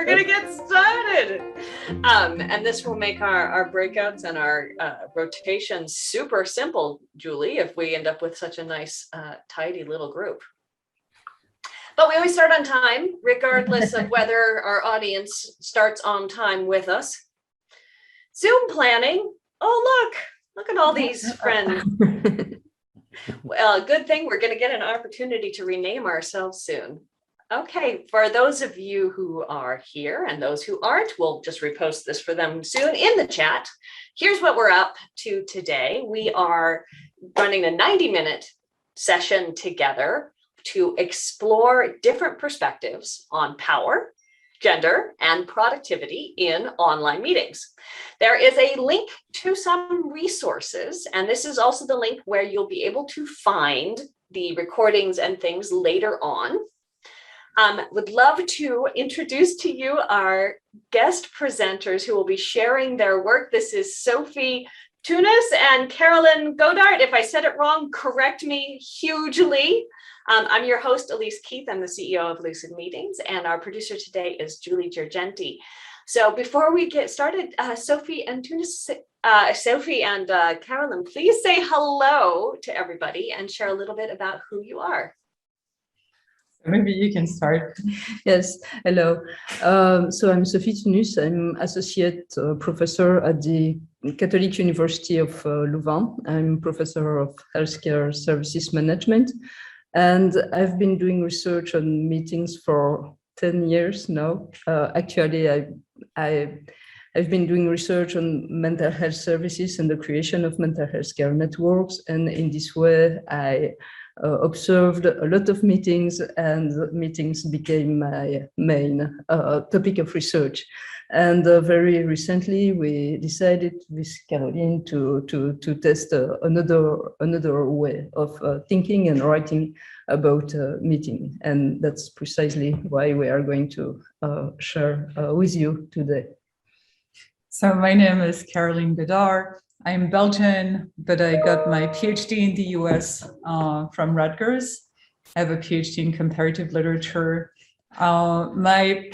we're gonna get started. And this will make our breakouts and our rotations super simple, Julie, if we end up with such a nice, tidy little group. But we always start on time, regardless of whether our audience starts on time with us. Zoom planning. Oh, look at all these friends. Well, good thing we're going to get an opportunity to rename ourselves soon. Okay, for those of you who are here and those who aren't, we'll just repost this for them soon in the chat. Here's what we're up to today. We are running a 90-minute session together to explore different perspectives on power, gender, and productivity in online meetings. There is a link to some resources, and this is also the link where you'll be able to find the recordings and things later on. Would love to introduce to you our guest presenters who will be sharing their work. This is Sophie Tunis and Carolyn Godard. If I said it wrong, correct me hugely. I'm your host, Elise Keith. I'm the CEO of Lucid Meetings, and our producer today is Julie Gergenti. So before we get started, Sophie and Carolyn, please say hello to everybody and share a little bit about who you are. Maybe you can start. Yes, hello. So I'm Sophie Tunus. I'm associate professor at the Catholic University of Louvain. I'm professor of healthcare services management, and I've been doing research on meetings for 10 years now. Actually, I've been doing research on mental health services and the creation of mental health care networks, and in this way, I observed a lot of meetings, and meetings became my main topic of research. And very recently, we decided with Caroline to test another way of thinking and writing about meeting, and that's precisely why we are going to share with you today. So my name is Caroline Godard. I'm Belgian, but I got my PhD in the US from Rutgers. I have a PhD in comparative literature. My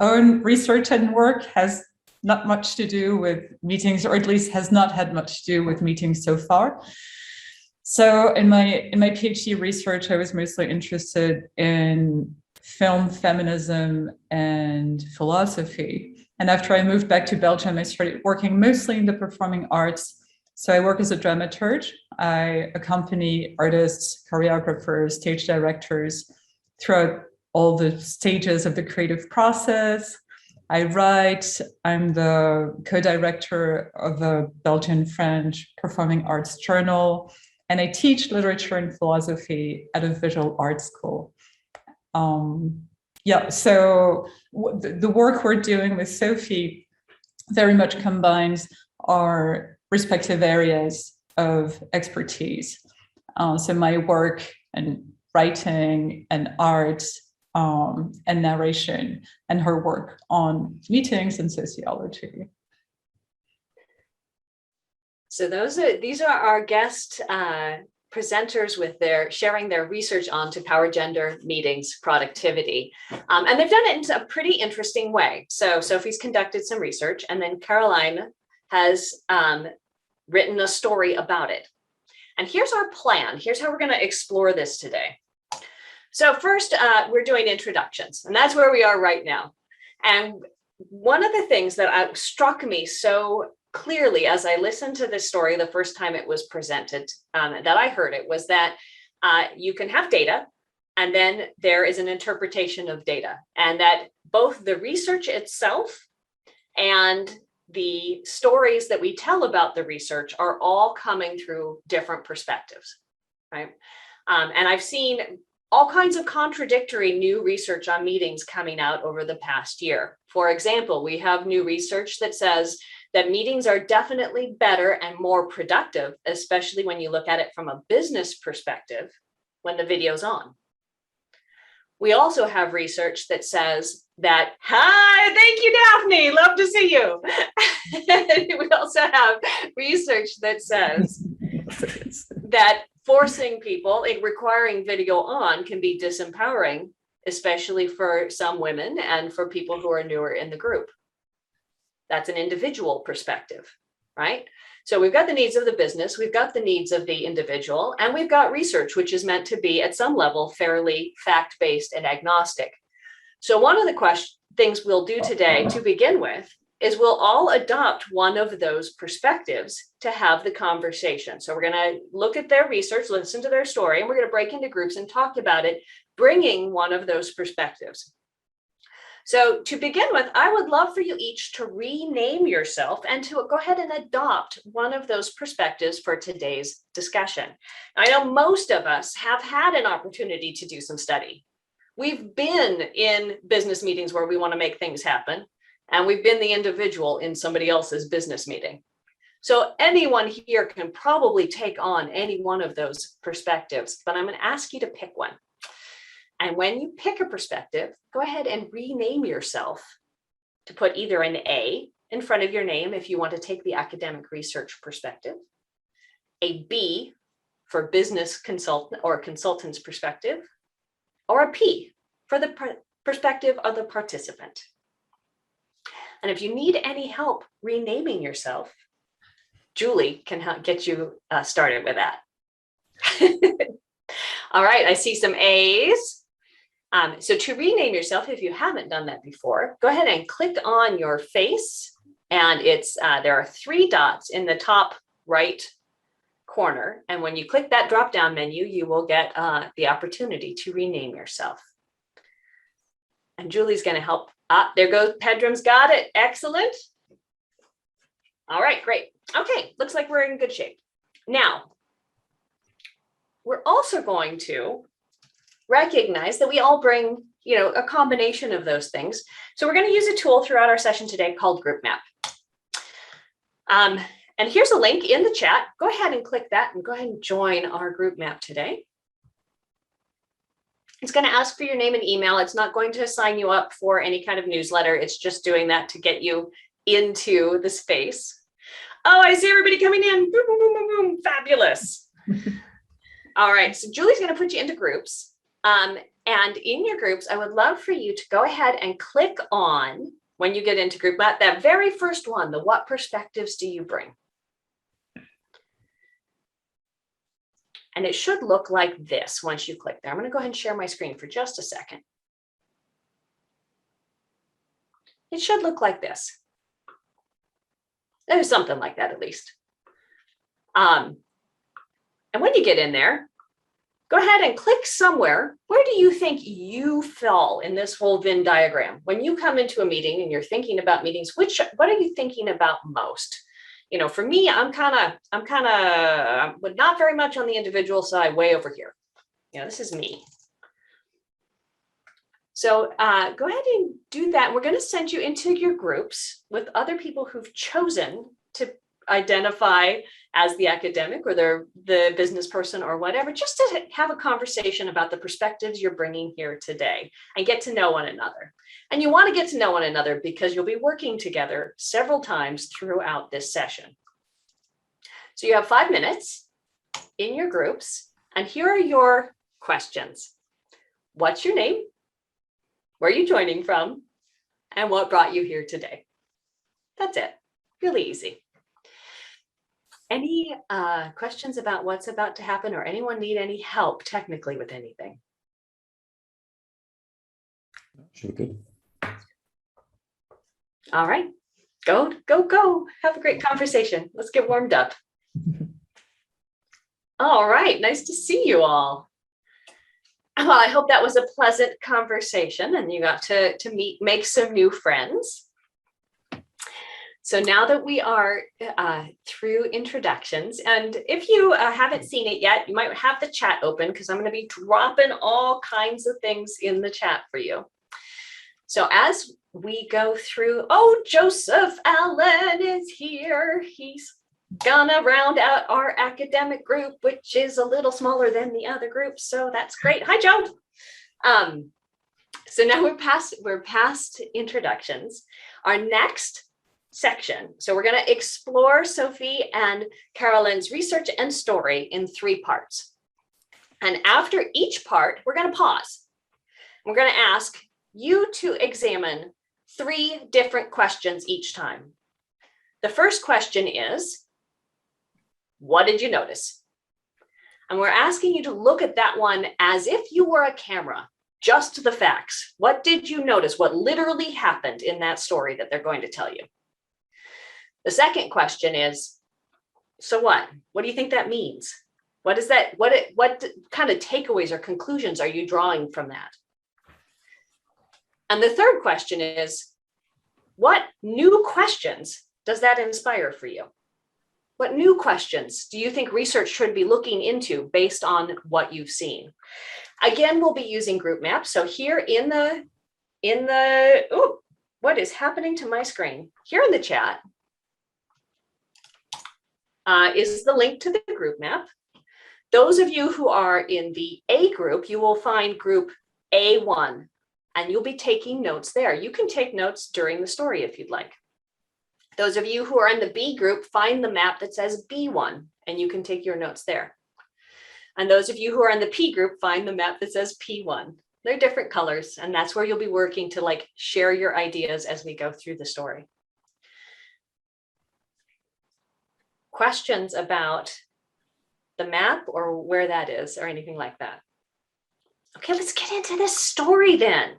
own research and work has not much to do with meetings, or at least has not had much to do with meetings so far. So in my PhD research, I was mostly interested in film feminism and philosophy. And after I moved back to Belgium, I started working mostly in the performing arts. So I work as a dramaturge. I accompany artists, choreographers, stage directors throughout all the stages of the creative process. I write. I'm the co-director of a Belgian-French performing arts journal, and I teach literature and philosophy at a visual arts school. So the work we're doing with Sophie very much combines our respective areas of expertise. So my work and writing and art and narration, and her work on meetings and sociology. So these are our guest presenters with sharing their research onto power, gender, meetings, productivity. And they've done it in a pretty interesting way. So Sophie's conducted some research, and then Caroline has written a story about it. And here's our plan. Here's how we're going to explore this today. So first, we're doing introductions, and that's where we are right now. And one of the things that struck me so clearly as I listened to this story the first time it was presented, that I heard it, was that you can have data, and then there is an interpretation of data, and that both the research itself and the stories that we tell about the research are all coming through different perspectives, right? And I've seen all kinds of contradictory new research on meetings coming out over the past year. For example, we have new research that says that meetings are definitely better and more productive, especially when you look at it from a business perspective, when the video's on. We also have research that says that, hi, thank you, Daphne, love to see you. We also have research that says that forcing people, requiring video on, can be disempowering especially for some women and for people who are newer in the group. That's an individual perspective, right? So we've got the needs of the business, we've got the needs of the individual, and we've got research, which is meant to be at some level fairly fact-based and agnostic. So one of the things we'll do today to begin with is we'll all adopt one of those perspectives to have the conversation. So we're going to look at their research, listen to their story, and we're going to break into groups and talk about it, bringing one of those perspectives. So to begin with, I would love for you each to rename yourself and to go ahead and adopt one of those perspectives for today's discussion. I know most of us have had an opportunity to do some study. We've been in business meetings where we want to make things happen, and we've been the individual in somebody else's business meeting. So anyone here can probably take on any one of those perspectives, but I'm going to ask you to pick one. And when you pick a perspective, go ahead and rename yourself to put either an A in front of your name if you want to take the academic research perspective, a B for business consultant or consultant's perspective, or a P for the perspective of the participant. And if you need any help renaming yourself, Julie can get you started with that. All right, I see some A's. So to rename yourself, if you haven't done that before, go ahead and click on your face, and there are 3 dots in the top right corner. And when you click that drop-down menu, you will get the opportunity to rename yourself. And Julie's going to help. There goes Pedram's got it. Excellent. All right, great. Okay, looks like we're in good shape. Now, we're also going to recognize that we all bring, a combination of those things. So we're going to use a tool throughout our session today called Group Map. And here's a link in the chat. Go ahead and click that and go ahead and join our Group Map today. It's going to ask for your name and email. It's not going to sign you up for any kind of newsletter. It's just doing that to get you into the space. Oh, I see everybody coming in. Boom, boom, boom, boom, boom. Fabulous. All right, so Julie's going to put you into groups. And in your groups, I would love for you to go ahead and click on, when you get into group map, that very first one, the what perspectives do you bring? And it should look like this once you click there. I'm going to go ahead and share my screen for just a second. It should look like this. There's something like that, at least. And when you get in there, go ahead and click somewhere. Where do you think you fall in this whole Venn diagram? When you come into a meeting and you're thinking about meetings, what are you thinking about most? For me, I'm kind of, but not very much on the individual side, way over here. This is me. So go ahead and do that. We're going to send you into your groups with other people who've chosen to identify as the academic or the business person or whatever, just to have a conversation about the perspectives you're bringing here today and get to know one another. And you want to get to know one another because you'll be working together several times throughout this session. So you have 5 minutes in your groups, and here are your questions. What's your name? Where are you joining from? And what brought you here today? That's it. Really easy. Any questions about what's about to happen, or anyone need any help technically with anything? Sure, good. All right, go. Have a great conversation. Let's get warmed up. All right, nice to see you all. Well, I hope that was a pleasant conversation and you got to make some new friends. So now that we are through introductions, and if you haven't seen it yet, you might have the chat open because I'm going to be dropping all kinds of things in the chat for you. So as we go through, oh, Joseph Allen is here. He's gonna round out our academic group, which is a little smaller than the other groups. So that's great. Hi, Joe. So now we're past introductions. Our next section. So we're going to explore Sophie and Carolyn's research and story in 3 parts. And after each part, we're going to pause. We're going to ask you to examine 3 different questions each time. The first question is, what did you notice? And we're asking you to look at that one as if you were a camera, just the facts. What did you notice? What literally happened in that story that they're going to tell you? The second question is, so what? What do you think that means? What is that? What kind of takeaways or conclusions are you drawing from that? And the third question is, what new questions does that inspire for you? What new questions do you think research should be looking into based on what you've seen? Again, we'll be using group maps. So here in the, oh, what is happening to my screen? Here in the chat is the link to the group map. Those of you who are in the A group, you will find group A1, and you'll be taking notes there. You can take notes during the story if you'd like. Those of you who are in the B group, find the map that says B1, and you can take your notes there. And those of you who are in the P group, find the map that says P1. They're different colors, and that's where you'll be working to like share your ideas as we go through the story. Questions about the map or where that is or anything like that? Okay, let's get into this story then.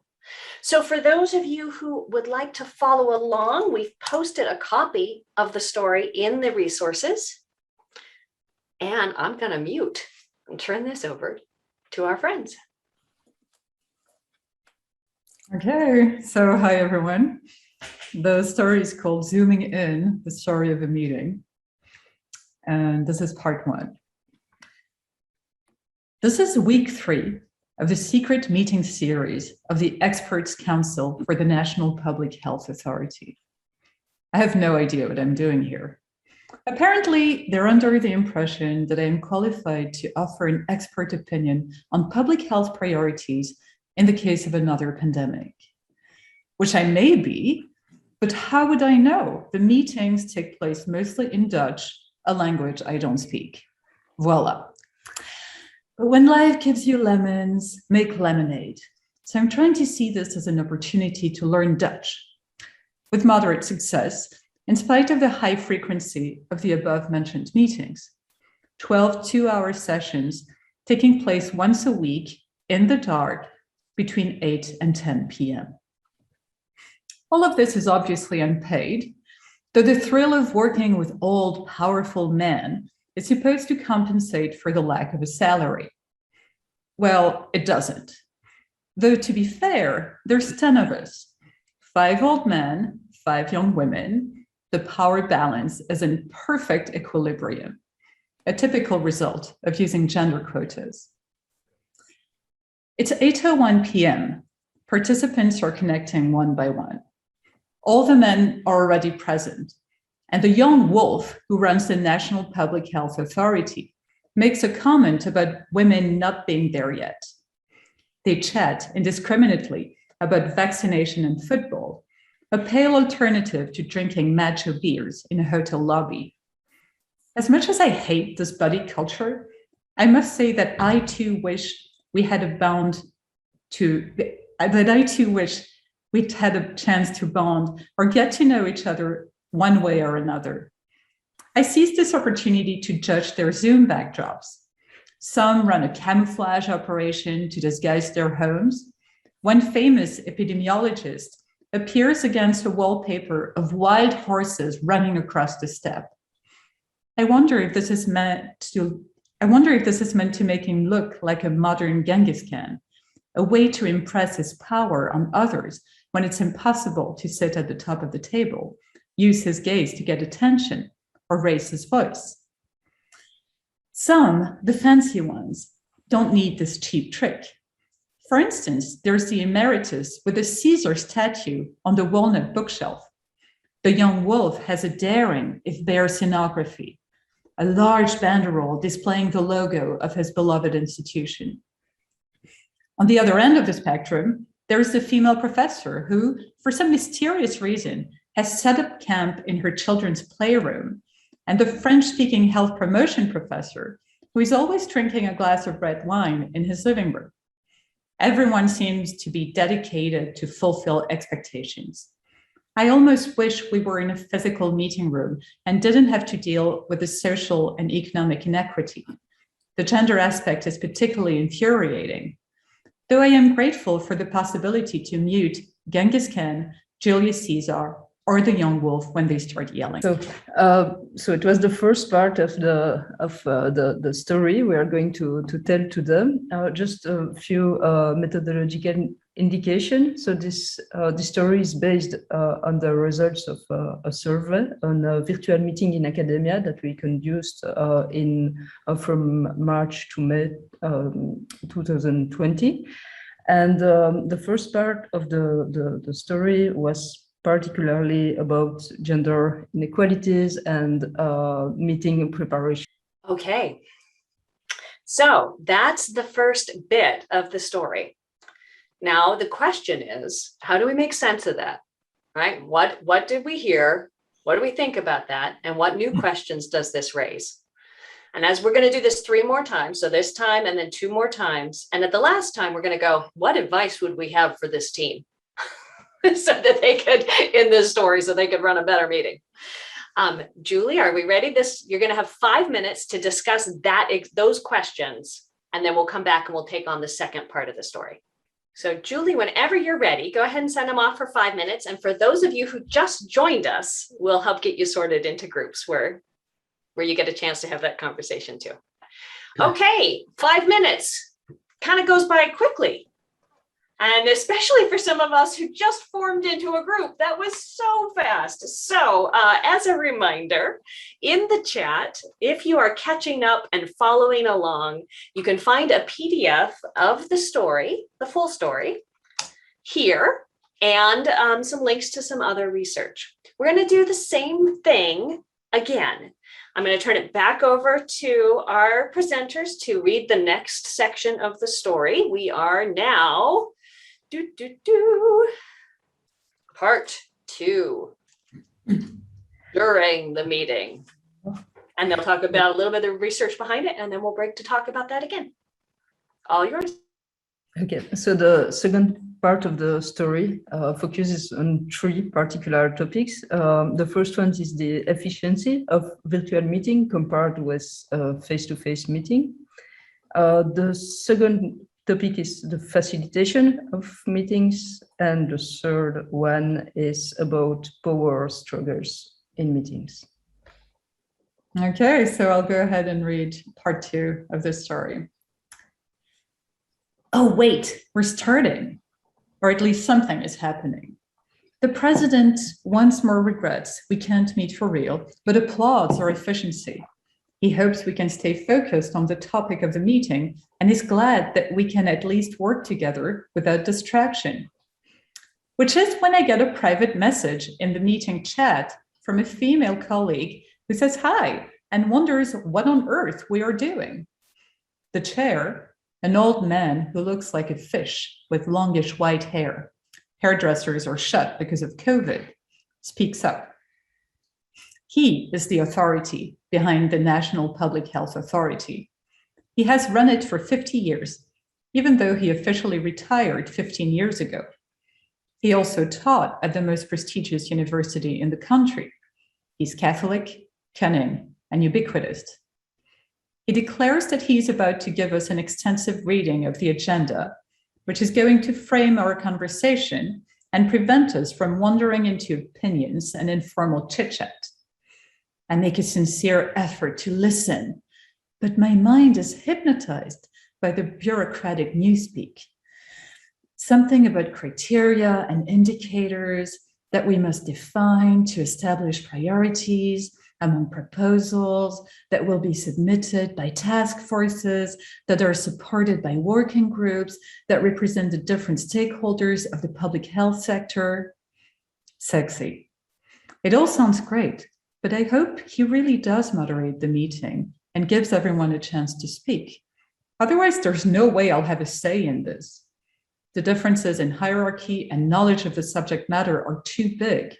So for those of you who would like to follow along, we've posted a copy of the story in the resources. And I'm going to mute and turn this over to our friends. Okay, so hi everyone. The story is called Zooming In, the Story of a Meeting. And this is part 1. This is week 3 of the secret meeting series of the Experts Council for the National Public Health Authority. I have no idea what I'm doing here. Apparently, they're under the impression that I am qualified to offer an expert opinion on public health priorities in the case of another pandemic, which I may be, but how would I know? The meetings take place mostly in Dutch, a language I don't speak. Voila. But when life gives you lemons, make lemonade. So I'm trying to see this as an opportunity to learn Dutch. With moderate success, in spite of the high frequency of the above-mentioned meetings. 12 two-hour sessions taking place once a week in the dark between 8 and 10 p.m. All of this is obviously unpaid, though the thrill of working with old, powerful men is supposed to compensate for the lack of a salary. Well, it doesn't. Though to be fair, there's 10 of us, 5 old men, 5 young women. The power balance is in perfect equilibrium, a typical result of using gender quotas. It's 8:01 p.m. Participants are connecting one by one. All the men are already present, and the young wolf who runs the National Public Health Authority makes a comment about women not being there yet. They chat indiscriminately about vaccination and football, a pale alternative to drinking macho beers in a hotel lobby. As much as I hate this buddy culture, I must say that I too wish we'd had a chance to bond or get to know each other one way or another. I seized this opportunity to judge their Zoom backdrops. Some run a camouflage operation to disguise their homes. One famous epidemiologist appears against a wallpaper of wild horses running across the steppe. I wonder if this is meant to make him look like a modern Genghis Khan, a way to impress his power on others when it's impossible to sit at the top of the table, use his gaze to get attention, or raise his voice. Some, the fancy ones, don't need this cheap trick. For instance, there's the emeritus with a Caesar statue on the walnut bookshelf. The young wolf has a daring, if bare scenography, a large banderole displaying the logo of his beloved institution. On the other end of the spectrum, there's the female professor who, for some mysterious reason, has set up camp in her children's playroom, and the French-speaking health promotion professor who is always drinking a glass of red wine in his living room. Everyone seems to be dedicated to fulfill expectations. I almost wish we were in a physical meeting room and didn't have to deal with the social and economic inequity. The gender aspect is particularly infuriating. Though I am grateful for the possibility to mute Genghis Khan, Julius Caesar, or the young wolf when they start yelling. So it was the first part of the story we are going to tell to them. Just a few methodological indication. So this story is based on the results of a survey on a virtual meeting in academia that we conducted from March to May 2020. And the first part of the story was particularly about gender inequalities and meeting preparation. Okay, so that's the first bit of the story. Now the question is, how do we make sense of that, right? What did we hear? What do we think about that? And what new questions does this raise? And as we're going to do this 3 more times, so this time and then 2 more times, and at the last time, we're going to go, what advice would we have for this team? So that they could, in this story, so they could run a better meeting. Julie, are we ready? You're going to have 5 minutes to discuss those questions, and then we'll come back and we'll take on the second part of the story. So Julie, whenever you're ready, go ahead and send them off for 5 minutes. And for those of you who just joined us, we'll help get you sorted into groups where you get a chance to have that conversation too. Okay, 5 minutes kind of goes by quickly. And especially for some of us who just formed into a group, that was so fast. So as a reminder, in the chat, if you are catching up and following along, you can find a PDF of the story, the full story, here, and some links to some other research. We're going to do the same thing again. I'm going to turn it back over to our presenters to read the next section of the story. We are now part 2 during the meeting. And they'll talk about a little bit of the research behind it, and then we'll break to talk about that again. All yours. Okay, so the second part of the story focuses on 3 particular topics. The first one is the efficiency of virtual meeting compared with face-to-face meeting. The second topic is the facilitation of meetings, and the third one is about power struggles in meetings. Okay, so I'll go ahead and read part 2 of this story. Oh, wait, we're starting, or at least something is happening. The president once more regrets we can't meet for real, but applauds our efficiency. He hopes we can stay focused on the topic of the meeting and is glad that we can at least work together without distraction. Which is when I get a private message in the meeting chat from a female colleague who says hi and wonders what on earth we are doing. The chair, an old man who looks like a fish with longish white hair, hairdressers are shut because of COVID, speaks up. He is the authority behind the National Public Health Authority. He has run it for 50 years, even though he officially retired 15 years ago. He also taught at the most prestigious university in the country. He's Catholic, cunning, and ubiquitous. He declares that he's about to give us an extensive reading of the agenda, which is going to frame our conversation and prevent us from wandering into opinions and informal chit-chat. I make a sincere effort to listen, but my mind is hypnotized by the bureaucratic newspeak. Something about criteria and indicators that we must define to establish priorities among proposals that will be submitted by task forces that are supported by working groups that represent the different stakeholders of the public health sector. Sexy. It all sounds great, but I hope he really does moderate the meeting and gives everyone a chance to speak. Otherwise, there's no way I'll have a say in this. The differences in hierarchy and knowledge of the subject matter are too big.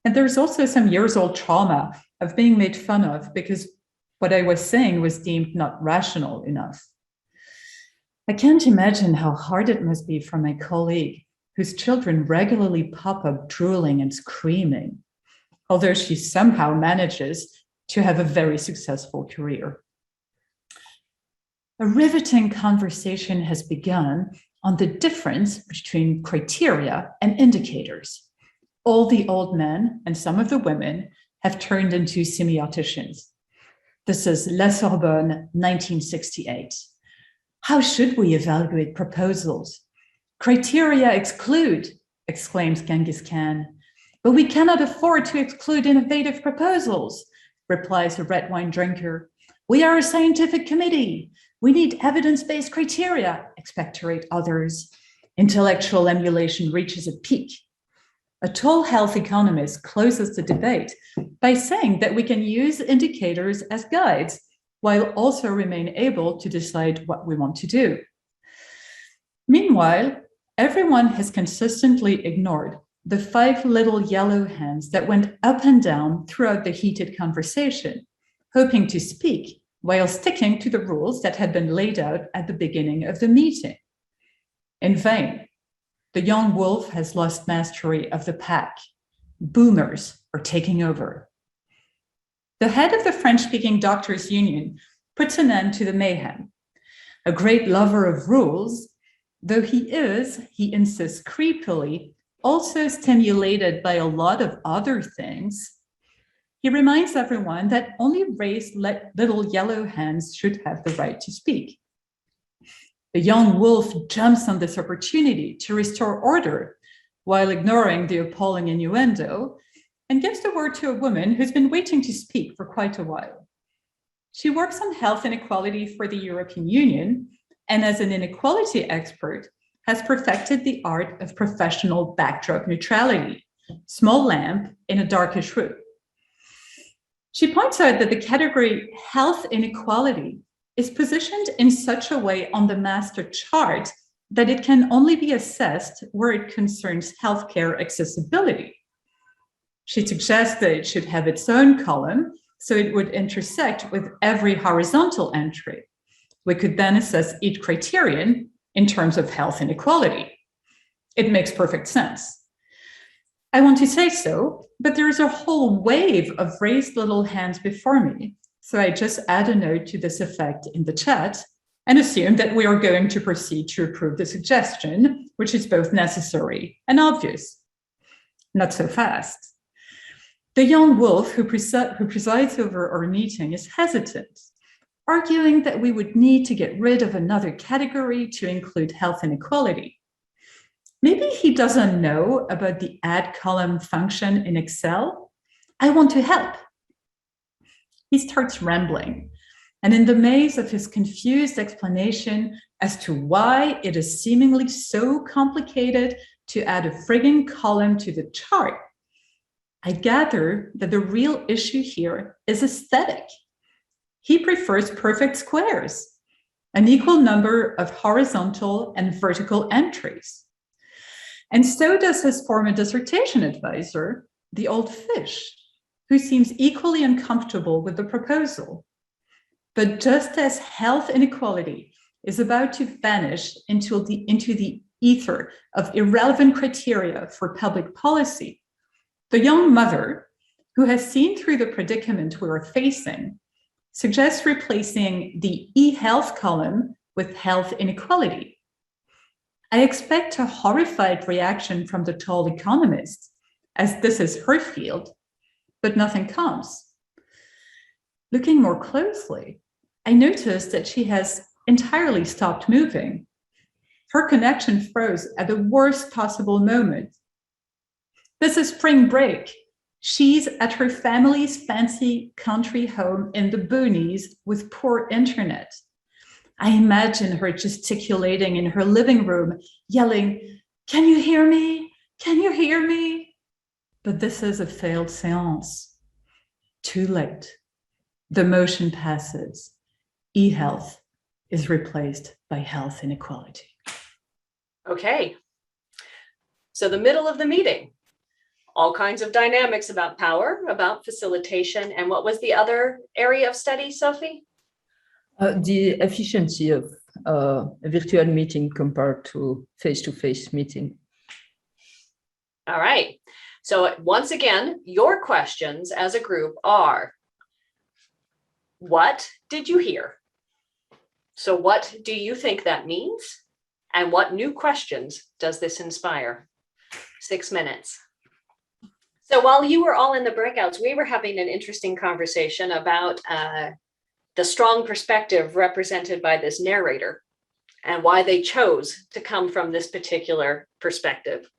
And there's also some years-old trauma of being made fun of because what I was saying was deemed not rational enough. I can't imagine how hard it must be for my colleague, whose children regularly pop up drooling and screaming, although she somehow manages to have a very successful career. A riveting conversation has begun on the difference between criteria and indicators. All the old men and some of the women have turned into semioticians. This is La Sorbonne, 1968. How should we evaluate proposals? Criteria exclude, exclaims Genghis Khan. But we cannot afford to exclude innovative proposals, replies a red wine drinker. We are a scientific committee. We need evidence-based criteria, expectorate others. Intellectual emulation reaches a peak. A tall health economist closes the debate by saying that we can use indicators as guides while also remain able to decide what we want to do. Meanwhile, everyone has consistently ignored the 5 little yellow hands that went up and down throughout the heated conversation, hoping to speak while sticking to the rules that had been laid out at the beginning of the meeting. In vain. The young wolf has lost mastery of the pack. Boomers are taking over. The head of the French-speaking doctors' union puts an end to the mayhem. A great lover of rules, though he insists creepily, also stimulated by a lot of other things, he reminds everyone that only raised little yellow hands should have the right to speak. The young wolf jumps on this opportunity to restore order while ignoring the appalling innuendo and gives the word to a woman who's been waiting to speak for quite a while. She works on health inequality for the European Union and as an inequality expert has perfected the art of professional backdrop neutrality, small lamp in a darkish room. She points out that the category health inequality is positioned in such a way on the master chart that it can only be assessed where it concerns healthcare accessibility. She suggests that it should have its own column, so it would intersect with every horizontal entry. We could then assess each criterion in terms of health inequality. It makes perfect sense. I want to say so, but there is a whole wave of raised little hands before me. So I just add a note to this effect in the chat and assume that we are going to proceed to approve the suggestion, which is both necessary and obvious. Not so fast. The young wolf who presides over our meeting is hesitant, arguing that we would need to get rid of another category to include health inequality. Maybe he doesn't know about the add column function in Excel. I want to help. He starts rambling, and in the maze of his confused explanation as to why it is seemingly so complicated to add a frigging column to the chart, I gather that the real issue here is aesthetic. He prefers perfect squares, an equal number of horizontal and vertical entries. And so does his former dissertation advisor, the old fish, who seems equally uncomfortable with the proposal. But just as health inequality is about to vanish into the ether of irrelevant criteria for public policy, the young mother, who has seen through the predicament we are facing, suggests replacing the e-health column with health inequality. I expect a horrified reaction from the tall economist, as this is her field, but nothing comes. Looking more closely, I noticed that she has entirely stopped moving. Her connection froze at the worst possible moment. This is spring break. She's at her family's fancy country home in the boonies with poor internet. I imagine her gesticulating in her living room, yelling, "Can you hear me? Can you hear me?" But this is a failed séance. Too late. The motion passes. E-health is replaced by health inequality. Okay. So the middle of the meeting, all kinds of dynamics about power, about facilitation, and what was the other area of study, Sophie? The efficiency of a virtual meeting compared to face-to-face meeting. All right. So once again, your questions as a group are, what did you hear? So what do you think that means? And what new questions does this inspire? 6 minutes. So while you were all in the breakouts, we were having an interesting conversation about the strong perspective represented by this narrator and why they chose to come from this particular perspective.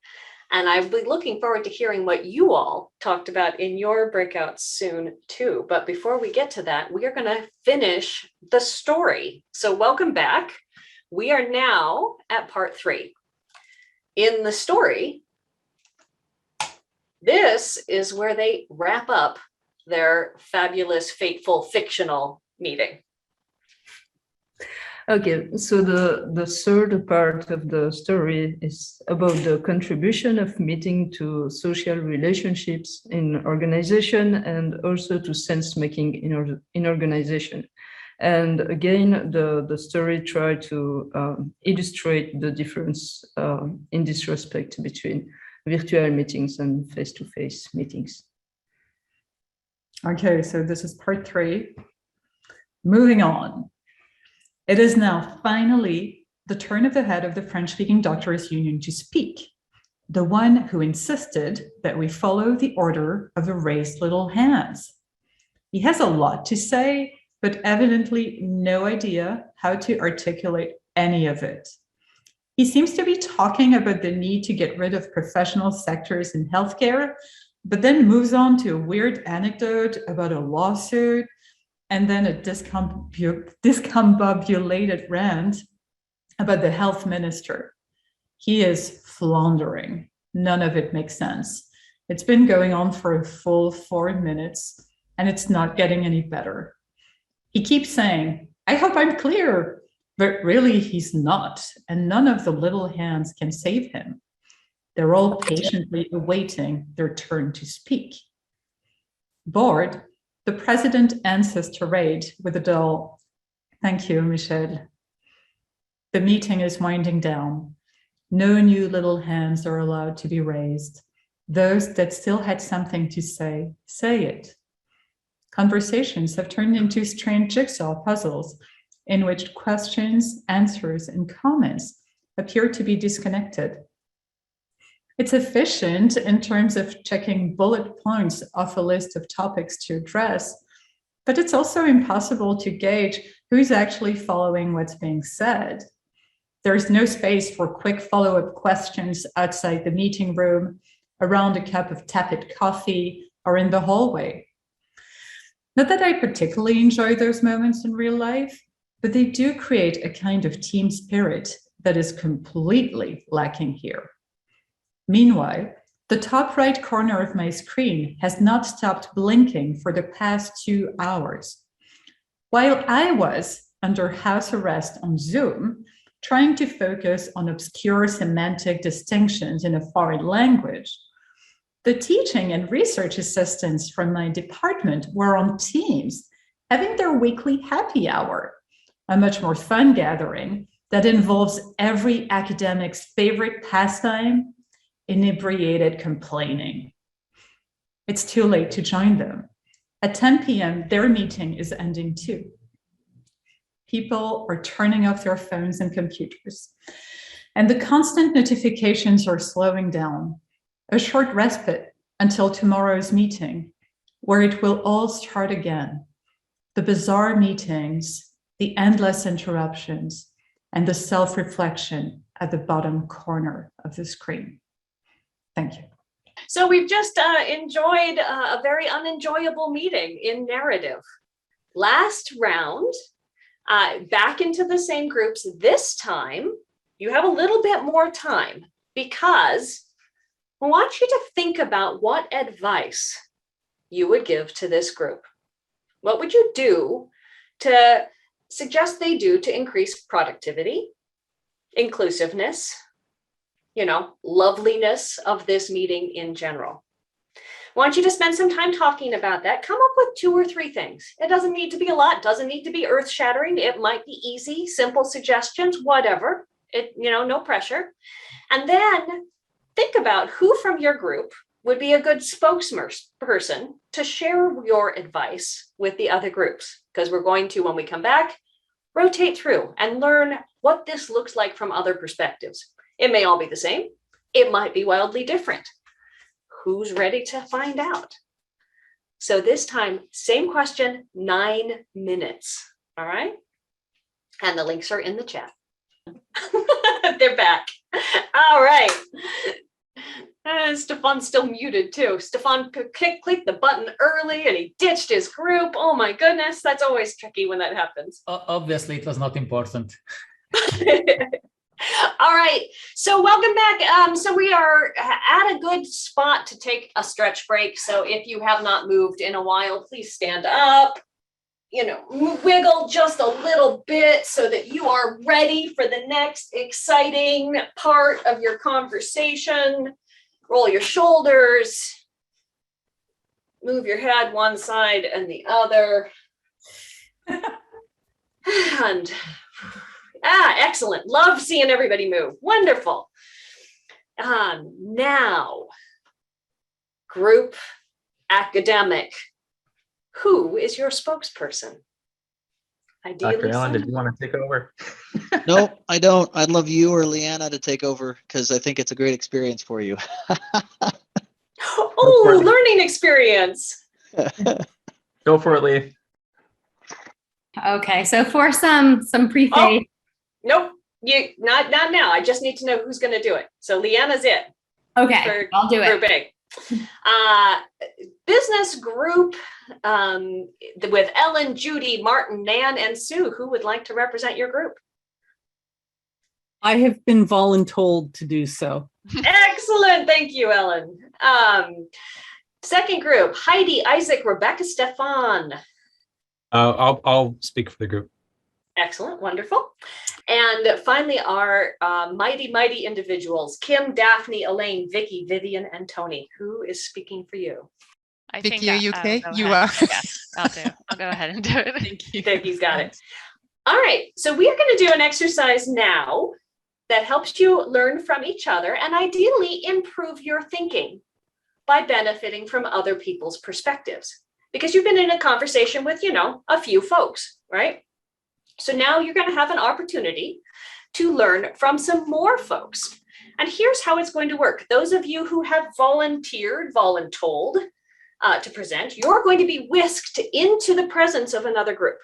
And I'll be looking forward to hearing what you all talked about in your breakouts soon too. But before we get to that, we are going to finish the story. So welcome back. We are now at part 3. In the story, this is where they wrap up their fabulous, fateful, fictional meeting. Okay, so the third part of the story is about the contribution of meeting to social relationships in organization and also to sense making in organization. And again, the story tried to illustrate the difference in this respect between virtual meetings and face-to-face meetings. Okay, so this is part 3. Moving on. It is now finally the turn of the head of the French-speaking doctors' union to speak, the one who insisted that we follow the order of the raised little hands. He has a lot to say, but evidently no idea how to articulate any of it. He seems to be talking about the need to get rid of professional sectors in healthcare, but then moves on to a weird anecdote about a lawsuit, and then a discombobulated rant about the health minister. He is floundering. None of it makes sense. It's been going on for a full 4 minutes, and it's not getting any better. He keeps saying, I hope I'm clear, but really he's not, and none of the little hands can save him. They're all patiently awaiting their turn to speak. Bored, the president ends his tirade with a dull, thank you, Michel. The meeting is winding down. No new little hands are allowed to be raised. Those that still had something to say it. Conversations have turned into strange jigsaw puzzles in which questions, answers, and comments appear to be disconnected. It's efficient in terms of checking bullet points off a list of topics to address, but it's also impossible to gauge who's actually following what's being said. There's no space for quick follow-up questions outside the meeting room, around a cup of tepid coffee, or in the hallway. Not that I particularly enjoy those moments in real life, but they do create a kind of team spirit that is completely lacking here. Meanwhile, the top right corner of my screen has not stopped blinking for the past 2 hours. While I was under house arrest on Zoom, trying to focus on obscure semantic distinctions in a foreign language, the teaching and research assistants from my department were on Teams, having their weekly happy hour, a much more fun gathering that involves every academic's favorite pastime, inebriated complaining. It's too late to join them. At 10 p.m., their meeting is ending too. People are turning off their phones and computers, and the constant notifications are slowing down. A short respite until tomorrow's meeting, where it will all start again. The bizarre meetings, the endless interruptions, and the self-reflection at the bottom corner of the screen. Thank you. So we've just enjoyed a very unenjoyable meeting in narrative. Last round, back into the same groups. This time, you have a little bit more time because I want you to think about what advice you would give to this group. What would you do to suggest they do to increase productivity, inclusiveness, loveliness of this meeting in general? I want you to spend some time talking about that. Come up with 2 or 3 things. It doesn't need to be a lot, doesn't need to be earth-shattering. It might be easy, simple suggestions, whatever. No pressure. And then think about who from your group would be a good spokesperson to share your advice with the other groups. Because we're going to, when we come back, rotate through and learn what this looks like from other perspectives. It may all be the same. It might be wildly different. Who's ready to find out? So this time, same question, 9 minutes. All right. And the links are in the chat. They're back. All right. Stefan's still muted too. Stefan clicked the button early and he ditched his group. Oh my goodness. That's always tricky when that happens. Obviously, it was not important. All right, so welcome back. So we are at a good spot to take a stretch break. So if you have not moved in a while, please stand up, wiggle just a little bit so that you are ready for the next exciting part of your conversation. Roll your shoulders, move your head one side and the other. And excellent. Love seeing everybody move. Wonderful. Now, group academic. Who is your spokesperson? Ideally, Dr. Allen, did you want to take over? No, I don't. I'd love you or Leanna to take over because I think it's a great experience for you. Oh, learning experience. Go for it, Lee. Okay, so for some preface. Nope, not now. I just need to know who's going to do it. So Leanna's it. Okay, I'll do it. Big. Business group with Ellen, Judy, Martin, Nan, and Sue. Who would like to represent your group? I have been voluntold to do so. Excellent. Thank you, Ellen. Second group, Heidi, Isaac, Rebecca, Stefan. I'll speak for the group. Excellent. Wonderful. And finally, our mighty individuals, Kim, Daphne, Elaine, Vicky, Vivian, and Tony. Who is speaking for you? Vicky, are you okay? You are. Yes, I'll go ahead and do it. Thank you. Vicky's got it. All right. So we are going to do an exercise now that helps you learn from each other and ideally improve your thinking by benefiting from other people's perspectives. Because you've been in a conversation with, a few folks, right? So now you're going to have an opportunity to learn from some more folks. And here's how it's going to work. Those of you who have voluntold to present, you're going to be whisked into the presence of another group.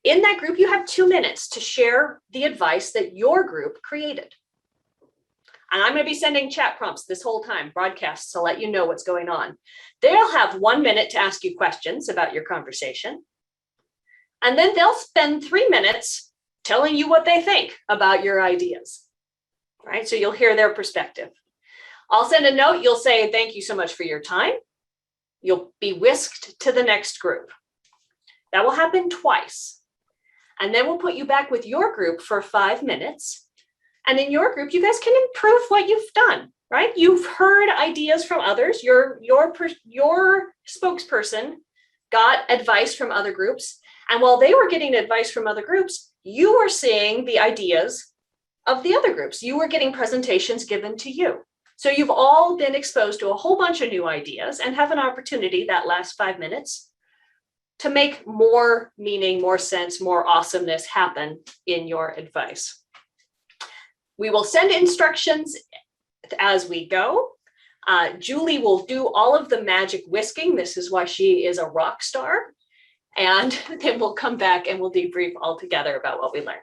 In that group, you have 2 minutes to share the advice that your group created. And I'm going to be sending chat prompts this whole time, broadcasts to let you know what's going on. They'll have 1 minute to ask you questions about your conversation. And then they'll spend 3 minutes telling you what they think about your ideas, right? So you'll hear their perspective. I'll send a note. You'll say, thank you so much for your time. You'll be whisked to the next group. That will happen twice. And then we'll put you back with your group for 5 minutes. And in your group, you guys can improve what you've done, right? You've heard ideas from others. Your spokesperson got advice from other groups. And while they were getting advice from other groups, you were seeing the ideas of the other groups. You were getting presentations given to you. So you've all been exposed to a whole bunch of new ideas and have an opportunity that last 5 minutes to make more meaning, more sense, more awesomeness happen in your advice. We will send instructions as we go. Julie will do all of the magic whisking. This is why she is a rock star. And then we'll come back and we'll debrief all together about what we learned.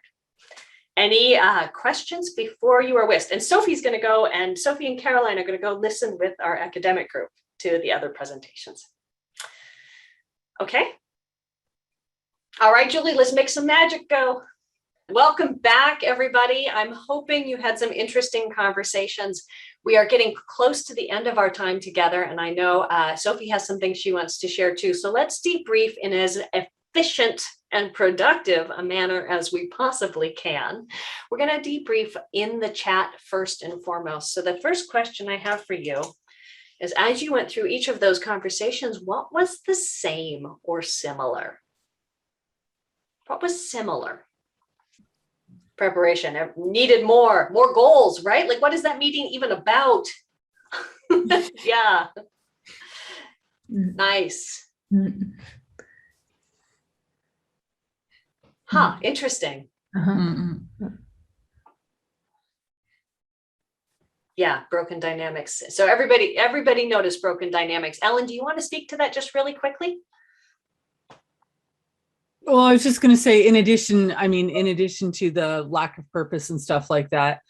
Any questions before you are whisked? And Sophie's going to go, and Sophie and Caroline are going to go listen with our academic group to the other presentations. Okay. All right, Julie, let's make some magic go. Welcome back, everybody. I'm hoping you had some interesting conversations. We are getting close to the end of our time together, and I know Sophie has some things she wants to share too. So let's debrief in as efficient and productive a manner as we possibly can. We're going to debrief in the chat first and foremost. So the first question I have for you is as you went through each of those conversations, what was the same or similar? What was similar? Preparation, needed more goals, right? Like, what is that meeting even about? Yeah. Nice. Huh, interesting. Yeah, broken dynamics. So everybody noticed broken dynamics. Ellen, do you want to speak to that just really quickly? Well, I was just going to say, in addition to the lack of purpose and stuff like that,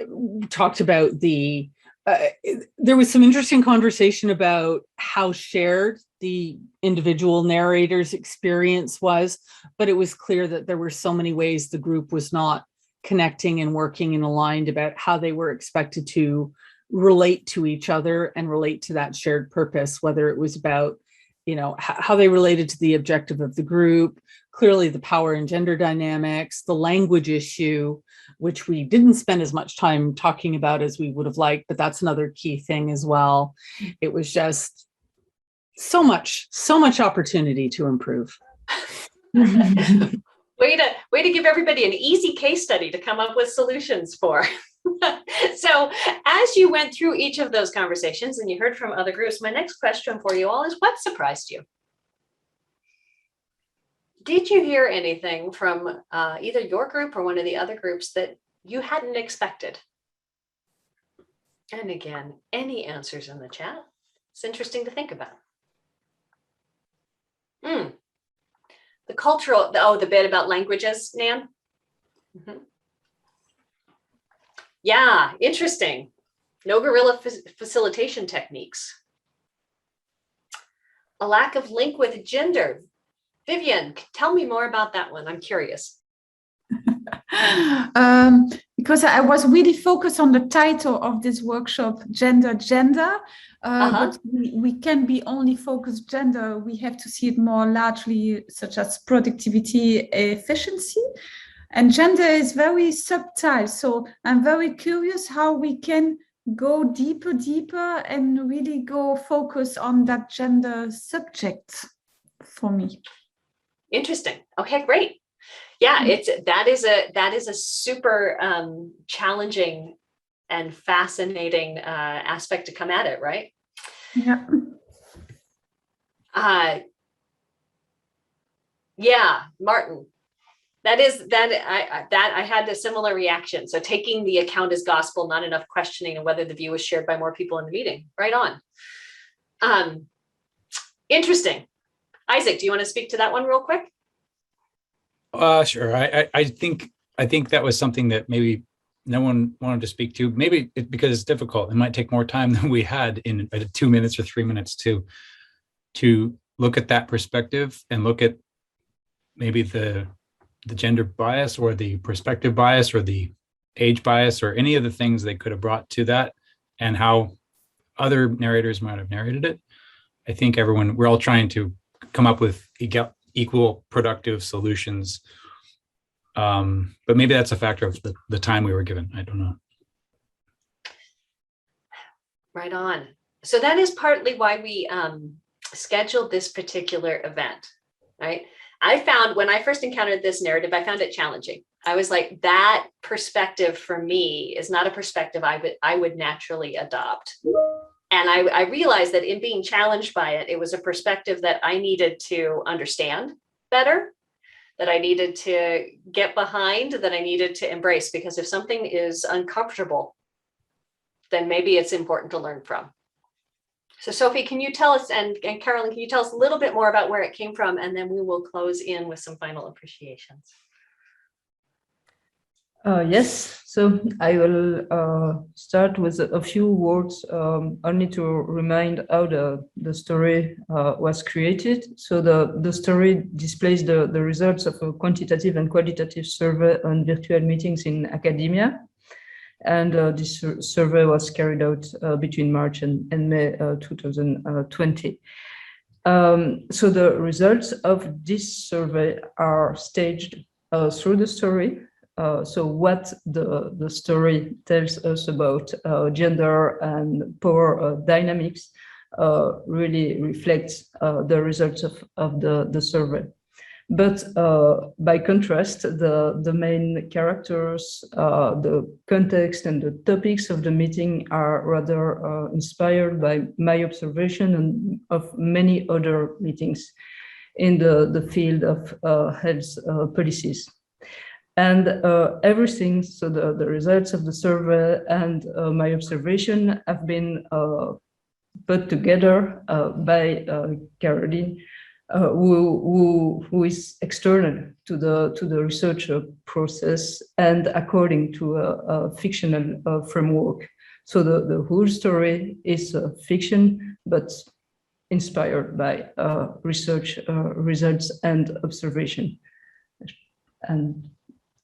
we talked about there was some interesting conversation about how shared the individual narrator's experience was, but it was clear that there were so many ways the group was not connecting and working and aligned about how they were expected to relate to each other and relate to that shared purpose, whether it was about, how they related to the objective of the group, clearly the power and gender dynamics, the language issue, which we didn't spend as much time talking about as we would have liked, but that's another key thing as well. It was just so much opportunity to improve. Way to give everybody an easy case study to come up with solutions for. So as you went through each of those conversations and you heard from other groups, my next question for you all is, what surprised you? Did you hear anything from either your group or one of the other groups that you hadn't expected? And again, any answers in the chat? It's interesting to think about. The cultural, the bit about languages, Nan? Yeah, interesting. No guerrilla facilitation techniques. A lack of link with gender. Vivian, tell me more about that one. I'm curious. Because I was really focused on the title of this workshop, Gender. But we can be only focused gender. We have to see it more largely, such as productivity, efficiency. And gender is very subtle. So I'm very curious how we can go deeper and really go focus on that gender subject for me. Interesting. Okay, great. Yeah, that is a super challenging and fascinating aspect to come at it, right? Yeah. Yeah, Martin. I had a similar reaction. So taking the account as gospel, not enough questioning and whether the view was shared by more people in the meeting. Right on. Interesting. Isaac, do you want to speak to that one real quick? Sure. I think that was something that maybe no one wanted to speak to. Maybe because it's difficult. It might take more time than we had in 2 minutes or 3 minutes to look at that perspective and look at maybe the gender bias or the perspective bias or the age bias or any of the things they could have brought to that and how other narrators might have narrated it. I think we're all trying to come up with equal productive solutions. But maybe that's a factor of the time we were given. I don't know. Right on. So that is partly why we scheduled this particular event, right? I found when I first encountered this narrative, I found it challenging. I was like, that perspective for me is not a perspective I would naturally adopt. And I realized that in being challenged by it, it was a perspective that I needed to understand better, that I needed to get behind, that I needed to embrace, because if something is uncomfortable, then maybe it's important to learn from. So Sophie, can you tell us, and Carolyn, can you tell us a little bit more about where it came from? And then we will close in with some final appreciations. Yes, so I will start with a few words only to remind how the story was created. So the story displays the results of a quantitative and qualitative survey on virtual meetings in academia. And this survey was carried out between March and May 2020. So the results of this survey are staged through the story. so what the story tells us about gender and power dynamics really reflects the results of the survey. But by contrast, the main characters, the context and the topics of the meeting are rather inspired by my observation and of many other meetings in the field of health policies. And everything, so the results of the survey and my observation have been put together by Caroline, who is external to the research process and according to a fictional framework. So the whole story is fiction, but inspired by research results and observation. And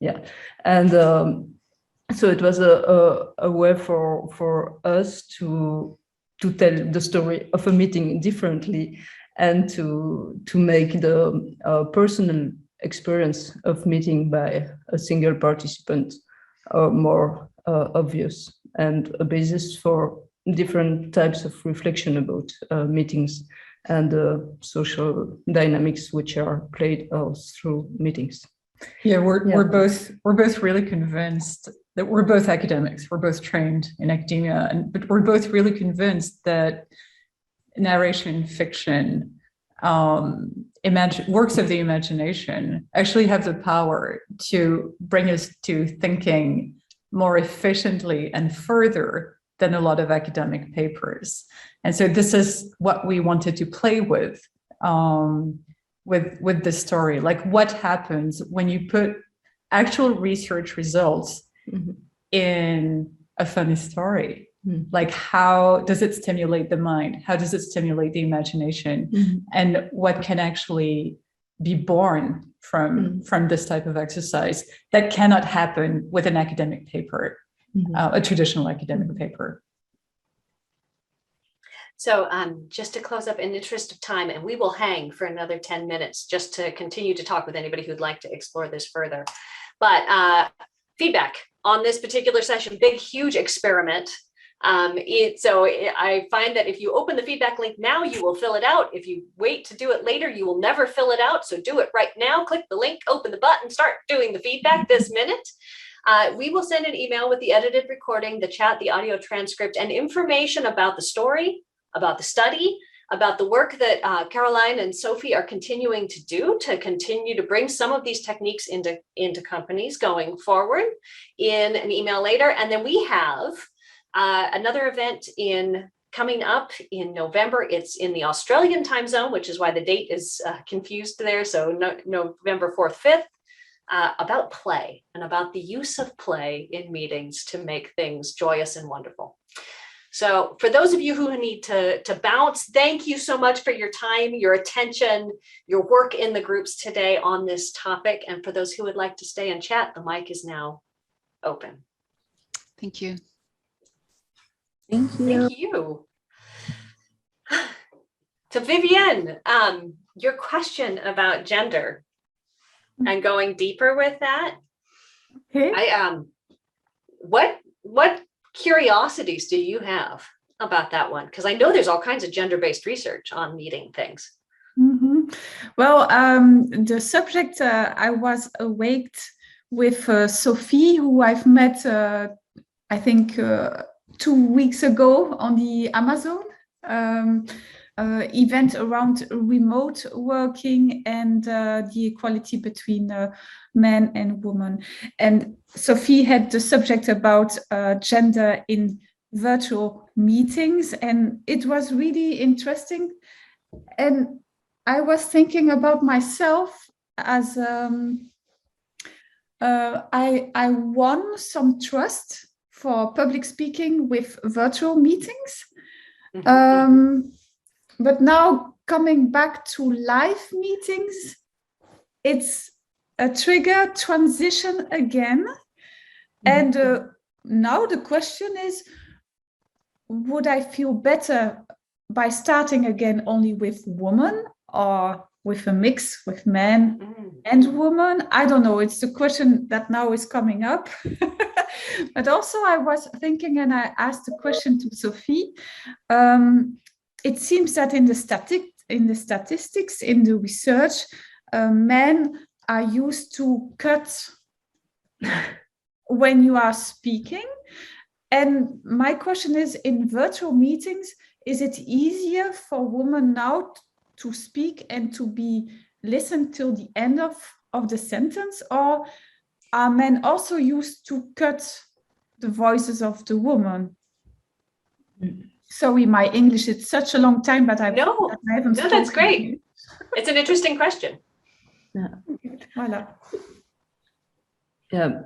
yeah, and so it was a way for us to tell the story of a meeting differently, and to make the personal experience of meeting by a single participant more obvious, and a basis for different types of reflection about meetings and the social dynamics which are played through meetings. Yeah, we're both really convinced that we're both academics. We're both trained in academia, but we're both really convinced that narration fiction, works of the imagination actually have the power to bring us to thinking more efficiently and further than a lot of academic papers. And so this is what we wanted to play with this story. Like, what happens when you put actual research results in a funny story? Like, how does it stimulate the mind? How does it stimulate the imagination? And what can actually be born from this type of exercise that cannot happen with an academic paper, a traditional academic paper? So just to close up in the interest of time, and we will hang for another 10 minutes just to continue to talk with anybody who'd like to explore this further. But feedback on this particular session, big, huge experiment. So I find that if you open the feedback link now, you will fill it out. If you wait to do it later, you will never fill it out. So do it right now. Click the link, open the button, start doing the feedback this minute. We will send an email with the edited recording, the chat, the audio transcript, and information about the story, about the study, about the work that Caroline and Sophie are continuing to do to continue to bring some of these techniques into companies going forward in an email later. And then we have another event coming up in November. It's in the Australian time zone, which is why the date is confused there. So November 4th, 5th, about play and about the use of play in meetings to make things joyous and wonderful. So for those of you who need to bounce, thank you so much for your time, your attention, your work in the groups today on this topic. And for those who would like to stay and chat, the mic is now open. Thank you. Thank you. To Vivienne, your question about gender and going deeper with that. Okay. What curiosities do you have about that one? Because I know there's all kinds of gender-based research on meeting things. Well, the subject I was awaked with Sophie, who I've met, I think, 2 weeks ago on the Amazon event around remote working and the equality between men and women. And Sophie had the subject about gender in virtual meetings, and it was really interesting. And I was thinking about myself as I won some trust for public speaking with virtual meetings. But now coming back to live meetings, it's a trigger transition again. And now the question is, would I feel better by starting again only with women, or with a mix with men and women? I don't know. It's the question that now is coming up. But also I was thinking, and I asked the question to Sophie. It seems that in the statistics, in the research, men are used to cut when you are speaking. And my question is, in virtual meetings, is it easier for women now to speak and to be listened till the end of the sentence, or are men also used to cut the voices of the woman? Sorry, my English, it's such a long time, but I haven't No, that's great. It's an interesting question. Yeah. Voilà. Yeah,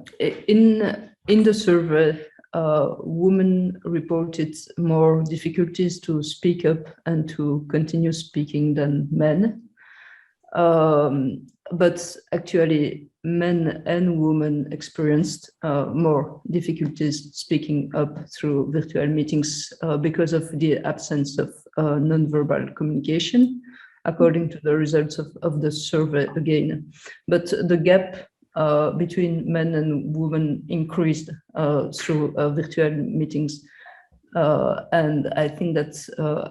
in the survey, women reported more difficulties to speak up and to continue speaking than men. But actually, men and women experienced more difficulties speaking up through virtual meetings because of the absence of nonverbal communication, according to the results of the survey again. But the gap between men and women increased through virtual meetings. And I think that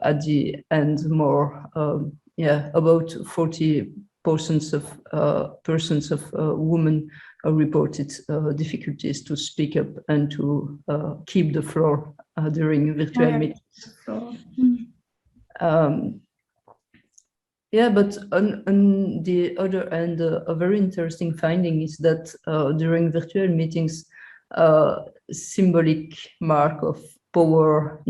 at the end, more, about 40% of women reported difficulties to speak up and to keep the floor during virtual meetings. But on the other hand, a very interesting finding is that during virtual meetings, symbolic mark of power,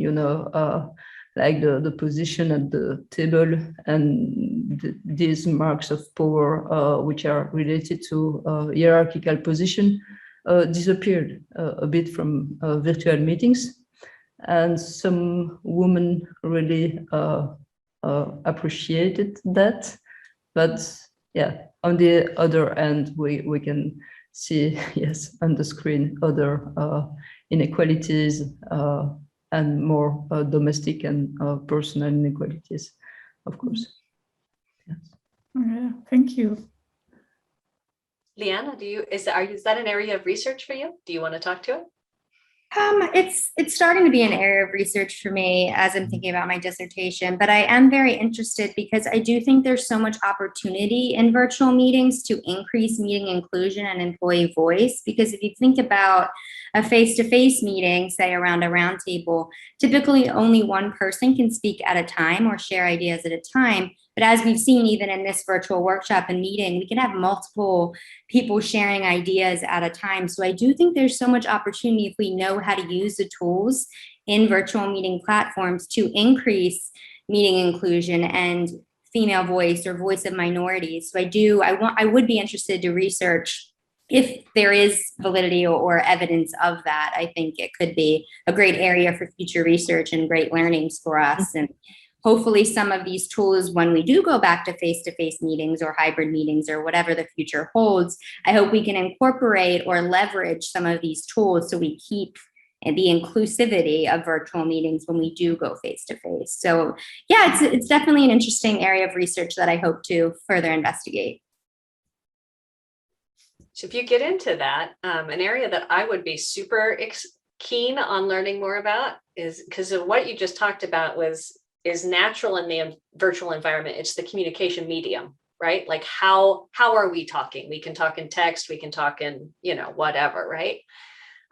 like the position at the table and these marks of power, which are related to hierarchical position, disappeared a bit from virtual meetings. And some women really appreciated that. But on the other hand, we can see, on the screen, other inequalities and more domestic and personal inequalities, of course. Yeah, thank you. Liana, is that an area of research for you? Do you want to talk to it? It's starting to be an area of research for me as I'm thinking about my dissertation, but I am very interested because I do think there's so much opportunity in virtual meetings to increase meeting inclusion and employee voice. Because if you think about a face-to-face meeting, say around a round table, typically only one person can speak at a time or share ideas at a time. But as we've seen, even in this virtual workshop and meeting, we can have multiple people sharing ideas at a time. So I do think there's so much opportunity if we know how to use the tools in virtual meeting platforms to increase meeting inclusion and female voice or voice of minorities. So I would be interested to research if there is validity or evidence of that. I think it could be a great area for future research and great learnings for us. And hopefully some of these tools, when we do go back to face-to-face meetings or hybrid meetings or whatever the future holds, I hope we can incorporate or leverage some of these tools so we keep the inclusivity of virtual meetings when we do go face-to-face. So it's definitely an interesting area of research that I hope to further investigate. So if you get into that, an area that I would be super keen on learning more about is, because of what you just talked about is natural in the virtual environment. It's the communication medium, right? Like how are we talking? We can talk in text, we can talk in, whatever, right?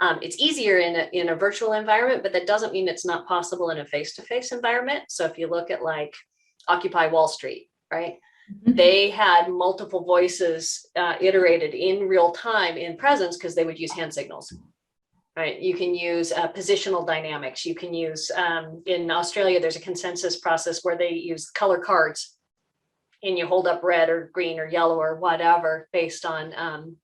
It's easier in a virtual environment, but that doesn't mean it's not possible in a face-to-face environment. So if you look at like Occupy Wall Street, right? They had multiple voices iterated in real time in presence because they would use hand signals. Right. You can use positional dynamics. You can use in Australia, there's a consensus process where they use color cards and you hold up red or green or yellow or whatever based on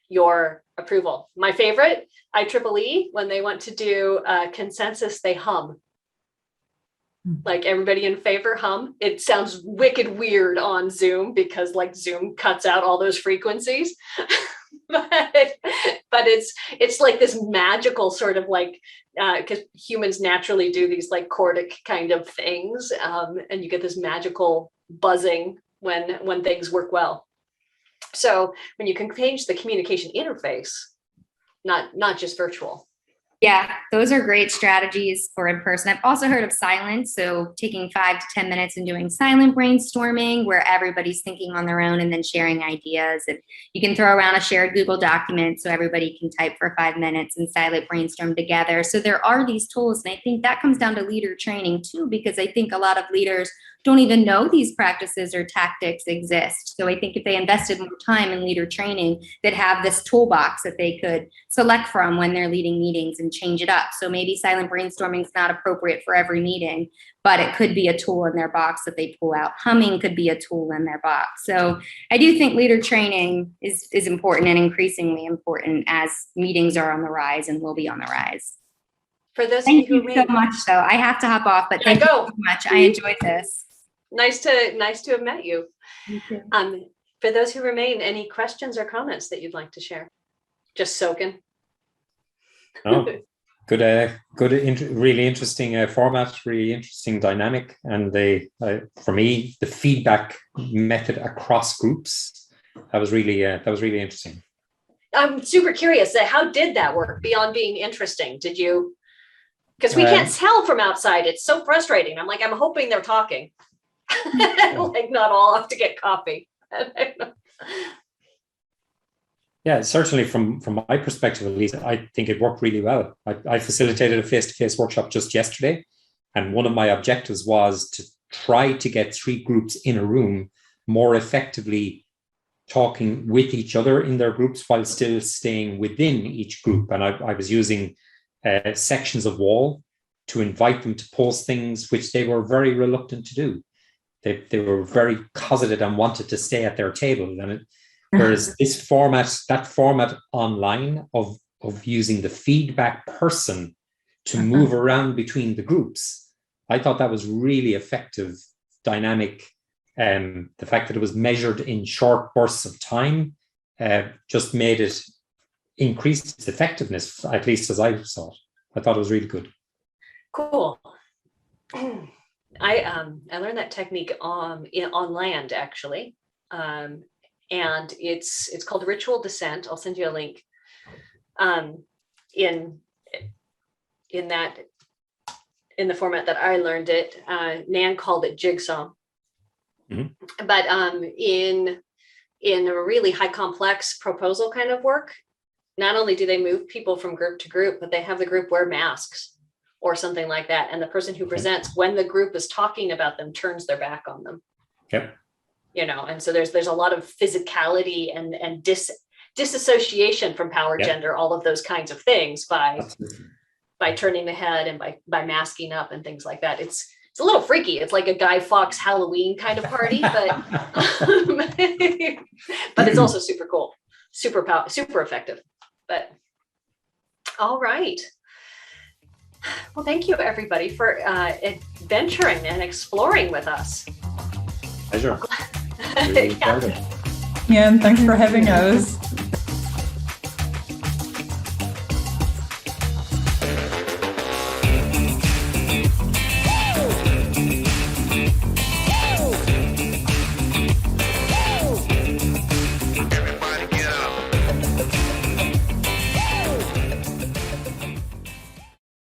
your approval. My favorite, IEEE, when they want to do consensus, they hum. Like everybody in favor, hum. It sounds wicked weird on Zoom because like Zoom cuts out all those frequencies. but it's like this magical sort of like because humans naturally do these like chordic kind of things and you get this magical buzzing when things work well. So when you can change the communication interface, not just virtual. Yeah, those are great strategies for in person. I've also heard of silence. So taking 5 to 10 minutes and doing silent brainstorming where everybody's thinking on their own and then sharing ideas. And you can throw around a shared Google document so everybody can type for 5 minutes and silent brainstorm together. So there are these tools. And I think that comes down to leader training too, because I think a lot of leaders don't even know these practices or tactics exist. So I think if they invested more time in leader training, they'd have this toolbox that they could select from when they're leading meetings and change it up. So maybe silent brainstorming is not appropriate for every meeting, but it could be a tool in their box that they pull out. Humming could be a tool in their box. So I do think leader training is important and increasingly important as meetings are on the rise and will be on the rise. For those Thank of you you so much, though. I have to hop off, but thank you so much. I enjoyed this. Nice to have met you. For those who remain, any questions or comments that you'd like to share? Just soaking. Oh, really interesting format, really interesting dynamic, and for me, the feedback method across groups that was really interesting. I'm super curious. How did that work beyond being interesting? Did you? Because we can't tell from outside. It's so frustrating. I'm hoping they're talking. Like not all have to get coffee. Yeah, certainly from my perspective, at least, I think it worked really well. I facilitated a face-to-face workshop just yesterday, and one of my objectives was to try to get 3 groups in a room more effectively talking with each other in their groups while still staying within each group. And I was using sections of wall to invite them to post things which they were very reluctant to do. They were very cosseted and wanted to stay at their table. And whereas that format online of using the feedback person to move around between the groups, I thought that was really effective, dynamic. The fact that it was measured in short bursts of time just made it increase its effectiveness, at least as I saw it. I thought it was really good. Cool. I learned that technique on land actually, and it's called ritual descent. I'll send you a link. In the format that I learned it, Nan called it jigsaw. Mm-hmm. But in a really high complex proposal kind of work, not only do they move people from group to group, but they have the group wear masks or something like that. And the person who presents, when the group is talking about them, turns their back on them. Yep. And so there's a lot of physicality and disassociation from power, gender, all of those kinds of things by turning the head and by masking up and things like that. It's a little freaky. It's like a Guy Fawkes Halloween kind of party, but but it's also super cool, super effective. But all right. Well, thank you everybody for adventuring and exploring with us. Pleasure. Yeah, and thanks for having us.